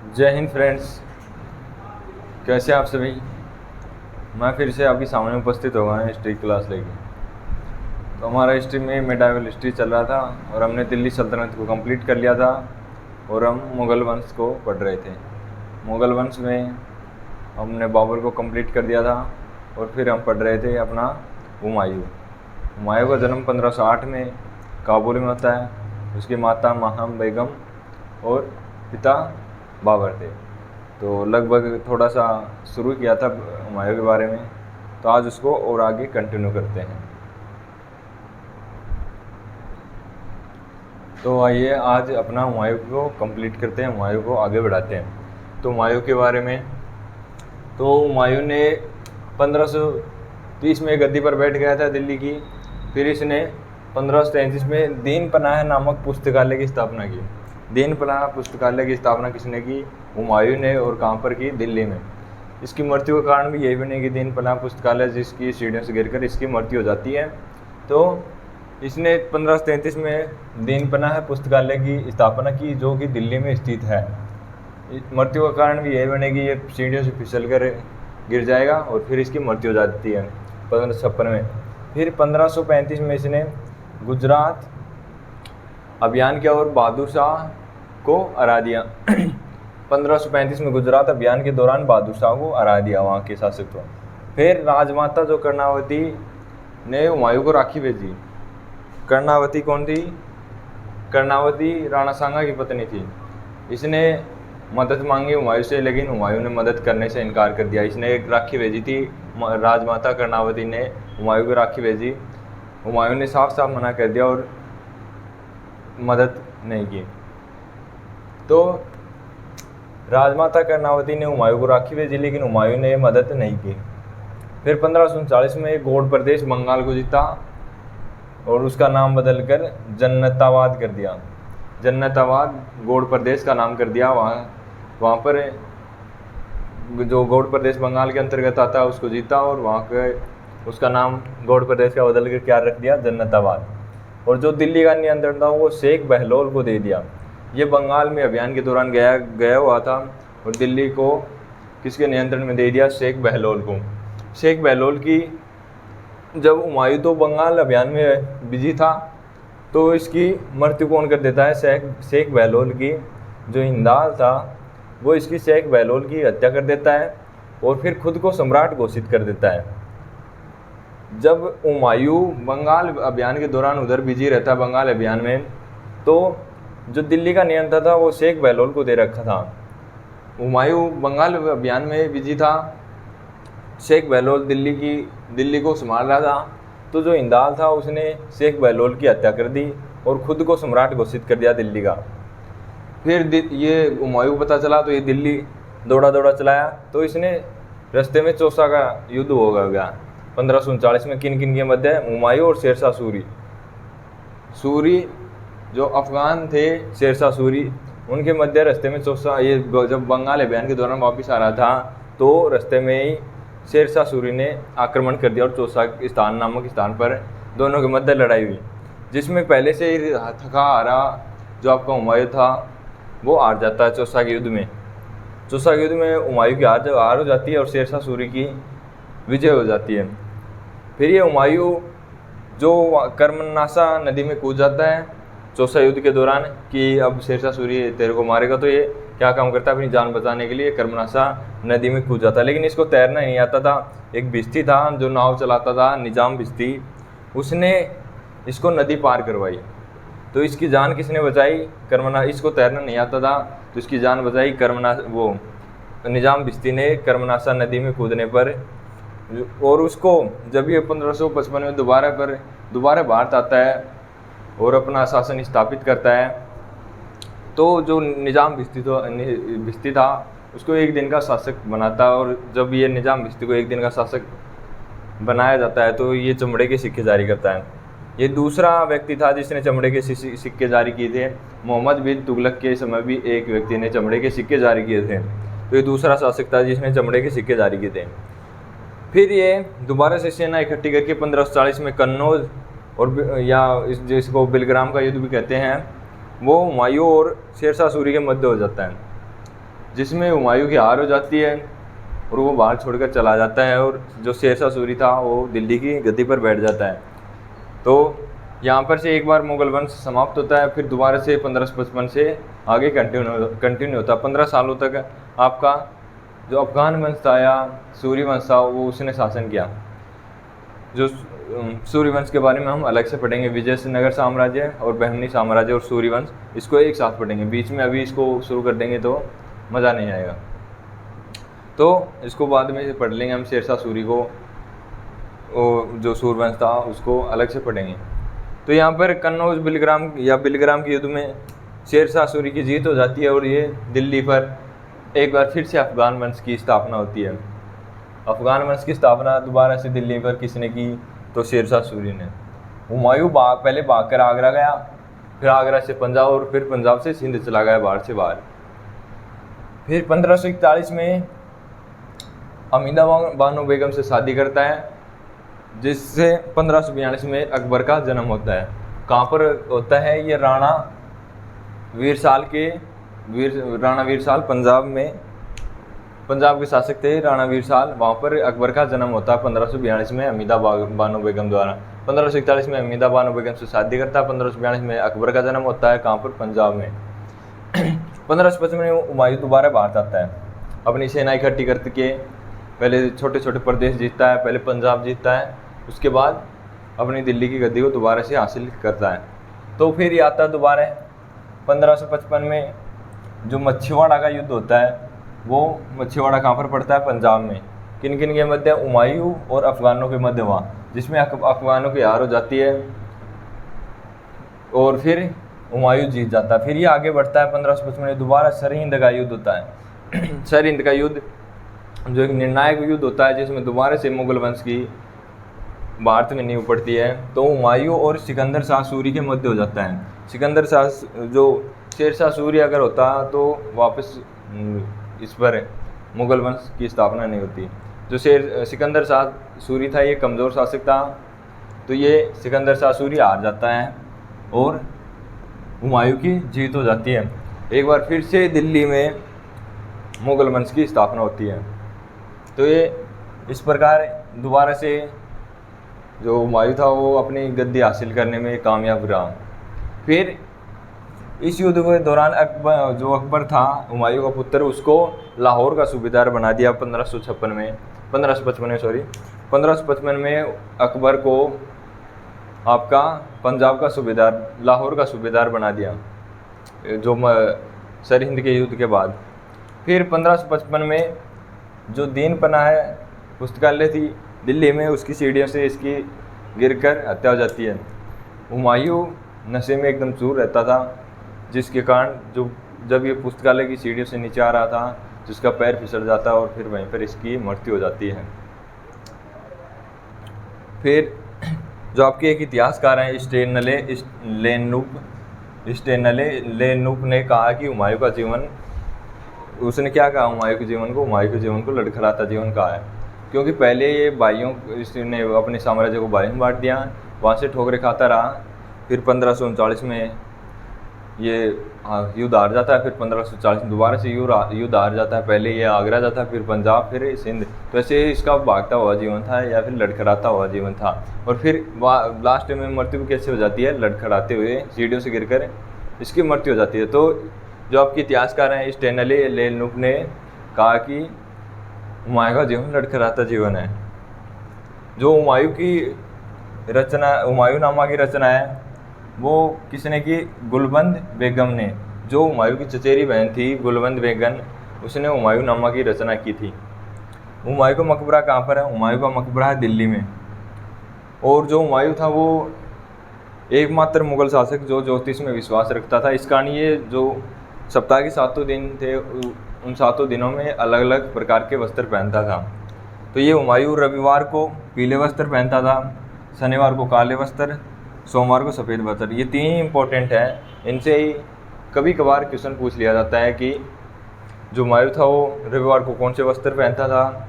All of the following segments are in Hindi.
जय हिंद फ्रेंड्स। कैसे आप सभी। मैं फिर से आपके सामने उपस्थित हो गया हूँ हिस्ट्री क्लास लेके। तो हमारा हिस्ट्री में मेडाइवल हिस्ट्री चल रहा था और हमने दिल्ली सल्तनत को कंप्लीट कर लिया था और हम मुग़ल वंश को पढ़ रहे थे। मुग़ल वंश में हमने बाबर को कंप्लीट कर दिया था और फिर हम पढ़ रहे थे अपना हुमायूं। हुमायूं का जन्म 1508 में काबुल में होता है। उसकी माता महाम बेगम और पिता बाबर थे। तो लगभग थोड़ा सा शुरू किया था हुमायूं के बारे में, तो आज उसको और आगे कंटिन्यू करते हैं। तो आइए आज अपना हुमायूं को कंप्लीट करते हैं, हुमायूं को आगे बढ़ाते हैं। तो हुमायूं के बारे में, तो हुमायूं ने 1530 में गद्दी पर बैठ गया था दिल्ली की। फिर इसने 1533 में दीन पनाह नामक पुस्तकालय की स्थापना की। दीन पनाह पुस्तकालय की स्थापना किसने की? हुमायूं ने। और कहाँ पर की? दिल्ली में। इसकी मृत्यु का कारण भी यही बने कि दीन पनाह पुस्तकालय जिसकी सीढ़ियों से गिरकर इसकी मृत्यु हो जाती है। तो इसने 1533 में दीन पनाह पुस्तकालय की स्थापना की जो कि दिल्ली में स्थित है। मृत्यु का कारण भी यही बने कि ये सीढ़ियों से फिसल कर गिर जाएगा और फिर इसकी मृत्यु हो जाती है 1556 में। फिर 1535 में इसने गुजरात अभियान किया और बहादुर शाह को हरा दिया। 1535 में गुजरात अभियान के दौरान बहादुर शाह को हरा दिया वहाँ के शासक को। फिर राजमाता जो कर्णावती ने हुमायूं को राखी भेजी। कर्णावती कौन थी? कर्णावती राणा सांगा की पत्नी थी। इसने मदद मांगी हुमायूं से, लेकिन हुमायूं ने मदद करने से इनकार कर दिया। इसने एक राखी भेजी थी, राजमाता कर्णावती ने हुमायूं को राखी भेजी। हुमायूं ने साफ साफ मना कर दिया और मदद नहीं की। तो राजमाता कर्णावती ने हुमायूं को राखी भेजी लेकिन हुमायूं ने मदद नहीं की। फिर 1539 में गौड़ प्रदेश बंगाल को जीता और उसका नाम बदलकर जन्नताबाद कर दिया। जन्नताबाद गौड़ प्रदेश का नाम कर दिया। वहाँ पर जो गौड़ प्रदेश बंगाल के अंतर्गत आता है उसको जीता और वहाँ के उसका नाम गौड़ प्रदेश का बदल कर क्या रख दिया? जन्नताबाद। और जो दिल्ली का नियंत्रण था वो शेख बहलोल को दे दिया। ये बंगाल में अभियान के दौरान गया हुआ था और दिल्ली को किसके नियंत्रण में दे दिया? शेख बहलोल को। शेख बहलोल की जब हुमायूं तो बंगाल अभियान में बिजी था तो इसकी मृत्यु कौन कर देता है? शेख बहलोल की जो हिंदाल था वो इसकी शेख बहलोल की हत्या कर देता है और फिर खुद को सम्राट घोषित कर देता है। जब हुमायूं बंगाल अभियान के दौरान उधर बिजी रहता है बंगाल अभियान में, तो जो दिल्ली का नियंत्रण था वो शेख बहलोल को दे रखा था। हुमायूं बंगाल अभियान में बिजी था, शेख बहलोल दिल्ली को संभाल रहा था। तो जो हिंदाल था उसने शेख बहलोल की हत्या कर दी और खुद को सम्राट घोषित कर दिया दिल्ली का। फिर ये हुमायूं को पता चला तो ये दिल्ली दौड़ा चलाया। तो इसने रास्ते में चौसा का युद्ध हो गया 1539 में। किन के मध्य? हुमायूं और शेरशाह सूरी जो अफगान थे, शेरशाह सूरी, उनके मध्य रास्ते में चौसा। ये जब बंगाल अभियान के दौरान वापस आ रहा था तो रास्ते में ही शेरशाह सूरी ने आक्रमण कर दिया और चौसा स्थान नामक स्थान पर दोनों के मध्य लड़ाई हुई, जिसमें पहले से ही थका हारा जो आपका हुमायूं था वो हार जाता है चौसा के युद्ध में। चौसा के युद्ध में हुमायूं की हार हो जाती है और शेरशाह सूरी की विजय हो जाती है। फिर ये हुमायूं जो कर्मनाशा नदी में कूद जाता है चौसा युद्ध के दौरान कि अब शेरशाह सूरी तेरे को मारेगा, तो ये क्या काम करता है? अपनी जान बचाने के लिए कर्मनाशा नदी में कूद जाता है। लेकिन इसको तैरना नहीं आता था। एक भिश्ती था जो नाव चलाता था, निजाम भिश्ती, उसने इसको नदी पार करवाई। तो इसकी जान किसने बचाई? इसको तैरना नहीं आता था तो इसकी जान बचाई निजाम भिश्ती ने कर्मनाशा नदी में कूदने पर। और उसको जब ये 1555 में दोबारा भारत आता है और अपना शासन स्थापित करता है, तो जो निजाम भिश्ती था उसको एक दिन का शासक बनाता है। और जब ये निजाम भिश्ती को एक दिन का शासक बनाया जाता है तो ये चमड़े के सिक्के जारी करता है। ये दूसरा व्यक्ति था जिसने चमड़े के सिक्के जारी किए थे। मोहम्मद बिन तुगलक के समय भी एक व्यक्ति ने चमड़े के सिक्के जारी किए थे। तो ये दूसरा शासक था जिसने चमड़े के सिक्के जारी किए थे। फिर ये दोबारा से सेना इकट्ठी करके 1540 में कन्नौज और जिसको बिलग्राम का युद्ध भी कहते हैं, वो हुमायूं और शेरशाह सूरी के मध्य हो जाता है। जिसमें हुमायूं की हार हो जाती है और वो बाहर छोड़कर चला जाता है, और जो शेरशाह सूरी था वो दिल्ली की गद्दी पर बैठ जाता है। तो यहाँ पर से एक बार मुगल वंश समाप्त होता है, फिर दोबारा से 1555 से आगे कंटिन्यू होता है। 15 सालों तक आपका जो अफगान वंश था या सूरी वंश था वो उसने शासन किया। जो सूर्य वंश के बारे में हम अलग से पढ़ेंगे, विजयनगर साम्राज्य और बहमनी साम्राज्य और सूर्य वंश, इसको एक साथ पढ़ेंगे। बीच में अभी इसको शुरू कर देंगे तो मज़ा नहीं आएगा, तो इसको बाद में पढ़ लेंगे हम। शेरशाह सूरी को, जो सूर्यवंश था उसको अलग से पढ़ेंगे। तो यहाँ पर कन्नौज बिलग्राम के युद्ध में शेरशाह सूरी की जीत हो जाती है और ये दिल्ली पर एक बार फिर से अफगान वंश की स्थापना होती है। अफगान वंश की स्थापना दोबारा से दिल्ली पर किसने की? तो शेरशाह सूरी ने। हुमायूं पहले भागकर आगरा गया, फिर आगरा से पंजाब और फिर पंजाब से सिंध चला गया बाहर से बाहर। फिर 1541 में अमीदा बानो बेगम से शादी करता है, जिससे 1542 में अकबर का जन्म होता है। कहाँ पर होता है ये? राणा वीरसाल पंजाब के शासक थे राणा वीरसाल, वहाँ पर अकबर का जन्म होता है 1542 में अमीदा बानो बेगम द्वारा। 1541 में अमीदा बानो बेगम से शादी करता है, 1542 में अकबर का जन्म होता है। कहाँ पर? पंजाब में। 1555 में हुमायूं दोबारा भारत आता है, अपनी सेना इकट्ठी करके पहले छोटे छोटे प्रदेश जीतता है, पहले पंजाब जीतता है, उसके बाद अपनी दिल्ली की गद्दी को दोबारा से हासिल करता है। तो फिर ये आता है दोबारा 1555 में जो मच्छीवाड़ा का युद्ध होता है, वो मच्छीवाड़ा कहाँ पर पड़ता है? पंजाब में। किन किन के मध्य? हुमायूं और अफगानों के मध्य हुआ, जिसमें अफगानों की हार हो जाती है और फिर हुमायूं जीत जाता है। फिर ये आगे बढ़ता है 1555 में दोबारा सरहिंद का युद्ध होता है। सरहिंद का युद्ध जो एक निर्णायक युद्ध होता है, जिसमें दोबारा से मुगल वंश की भारत में नींव पड़ती है। तो हुमायूं और सिकंदर शाह सूरी के मध्य हो जाता है। सिकंदर शाह जो शेरशाह सूरी अगर होता तो वापस इस पर मुगल वंश की स्थापना नहीं होती। जो सिकंदर शाह सूरी था ये कमज़ोर शासक था, तो ये सिकंदर शाह सूरी हार जाता है और हुमायूं की जीत हो जाती है। एक बार फिर से दिल्ली में मुगल वंश की स्थापना होती है। तो ये इस प्रकार दोबारा से जो हुमायूं था वो अपनी गद्दी हासिल करने में कामयाब रहा। फिर इस युद्ध के दौरान अकबर था हुमायूं का पुत्र, उसको लाहौर का सूबेदार बना दिया 1555 में अकबर को आपका पंजाब का सूबेदार, लाहौर का सूबेदार बना दिया जो सरहिंद के युद्ध के बाद। फिर 1555 में जो दीन पनाह पुस्तकालय थी दिल्ली में, उसकी सीढ़ियों से इसकी गिरकर हत्या हो जाती है। हुमायूं नशे में एकदम चूर रहता था, जिसके कारण जब ये पुस्तकालय की सीढ़ियों से नीचे आ रहा था, जिसका पैर फिसल जाता है और फिर वहीं पर इसकी मृत्यु हो जाती है। फिर जो आपके एक इतिहासकार हैं स्टेनले लेनुप ने कहा कि हुमायूं का जीवन, उसने क्या कहा हुमायूं के जीवन को लड़खड़ाता जीवन कहा है, क्योंकि पहले ये इसने अपने साम्राज्य को भाइयों में बांट दिया, वहाँ से ठोकरे खाता रहा। फिर 1539 में ये युद्ध हार जाता है, फिर 1540 में दोबारा से युद्ध हार जाता है। पहले ये आगरा जाता है, फिर पंजाब, फिर सिंध। तो ऐसे इसका भागता हुआ जीवन था या फिर लड़खड़ाता हुआ जीवन था। और फिर लास्ट में मृत्यु कैसे हो जाती है? लड़खड़ाते हुए सीढ़ियों से गिरकर इसकी मृत्यु हो जाती है। तो जो आपके इतिहासकार हैं स्टेनले लेनुप ने कहा कि हुमायूं का जीवन लड़खड़ाता जीवन है। जो हुमायूंनामा की रचना है वो किसने की? गुलबंद बेगम ने। जो हुमायूं की चचेरी बहन थी गुलबंद बेगम, उसने हुमायूंनामा की रचना की थी। हुमायूं का मकबरा कहाँ पर है? हुमायूं का मकबरा है दिल्ली में। और जो हुमायूं था वो एकमात्र मुगल शासक जो ज्योतिष में विश्वास रखता था। इस कारण ये जो सप्ताह के 7 दिन थे, उन 7 दिनों में अलग अलग प्रकार के वस्त्र पहनता था। तो ये हुमायूं रविवार को पीले वस्त्र पहनता था, शनिवार को काले वस्त्र, सोमवार को सफ़ेद वस्त्र। ये 3 ही इम्पोर्टेंट हैं। इनसे ही कभी कभार क्वेश्चन पूछ लिया जाता है कि जो हुमायूं था वो रविवार को कौन से वस्त्र पहनता था,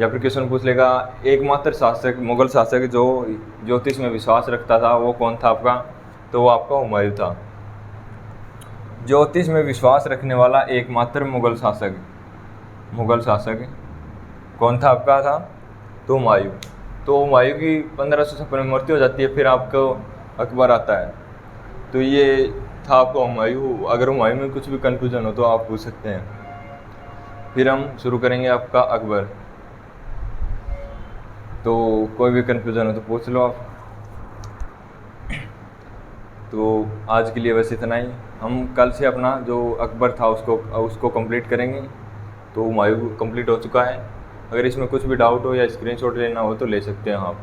या फिर क्वेश्चन पूछ लेगा एकमात्र शासक, मुगल शासक जो ज्योतिष में विश्वास रखता था वो कौन था आपका? तो वो आपका हुमायूं था। ज्योतिष में विश्वास रखने वाला एकमात्र मुगल शासक कौन था आपका था? तो हुमायूं। तो हुमायूं की 1556 में मृत्यु हो जाती है, फिर आपको अकबर आता है। तो ये था आपको हुमायूं। अगर हुमायूं में कुछ भी कन्फ्यूजन हो तो आप पूछ सकते हैं। फिर हम शुरू करेंगे आपका अकबर। तो कोई भी कन्फ्यूजन हो तो पूछ लो आप। तो आज के लिए बस इतना ही। हम कल से अपना जो अकबर था उसको कंप्लीट करेंगे। तो हुमायूं कंप्लीट हो चुका है। अगर इसमें कुछ भी डाउट हो या स्क्रीनशॉट लेना हो तो ले सकते हैं आप।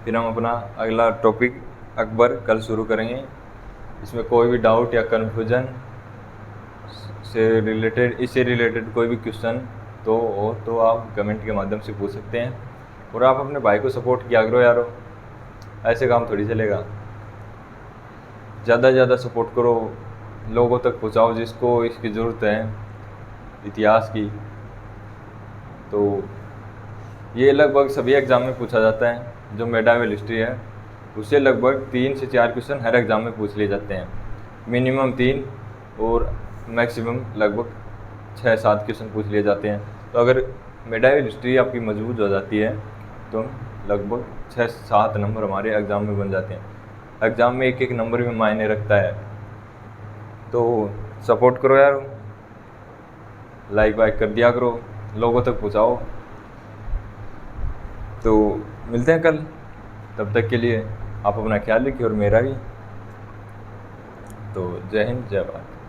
फिर हम अपना अगला टॉपिक अकबर कल शुरू करेंगे। इसमें कोई भी डाउट या कन्फ्यूजन इससे रिलेटेड कोई भी क्वेश्चन तो आप कमेंट के माध्यम से पूछ सकते हैं। और आप अपने भाई को सपोर्ट किया करो यारो, ऐसे काम थोड़ी चलेगा। ज़्यादा से ज़्यादा सपोर्ट करो, लोगों तक पहुंचाओ जिसको इसकी ज़रूरत है इतिहास की। तो ये लगभग सभी एग्ज़ाम में पूछा जाता है। जो मेडावल हिस्ट्री है उससे लगभग 3 से 4 क्वेश्चन हर एग्ज़ाम में पूछ लिए जाते हैं, मिनिमम 3 और मैक्सिमम लगभग 6-7 क्वेश्चन पूछ लिए जाते हैं। तो अगर मेडावल हिस्ट्री आपकी मजबूत हो जाती है तो लगभग 6-7 नंबर हमारे एग्ज़ाम में बन जाते हैं। एग्ज़ाम में एक एक नंबर भी मायने रखता है। तो सपोर्ट करो यार, लाइक वाइक कर दिया करो, लोगों तक पहुँचाओ। तो मिलते हैं कल, तब तक के लिए आप अपना ख्याल रखिए और मेरा भी। तो जय हिंद, जय भारत।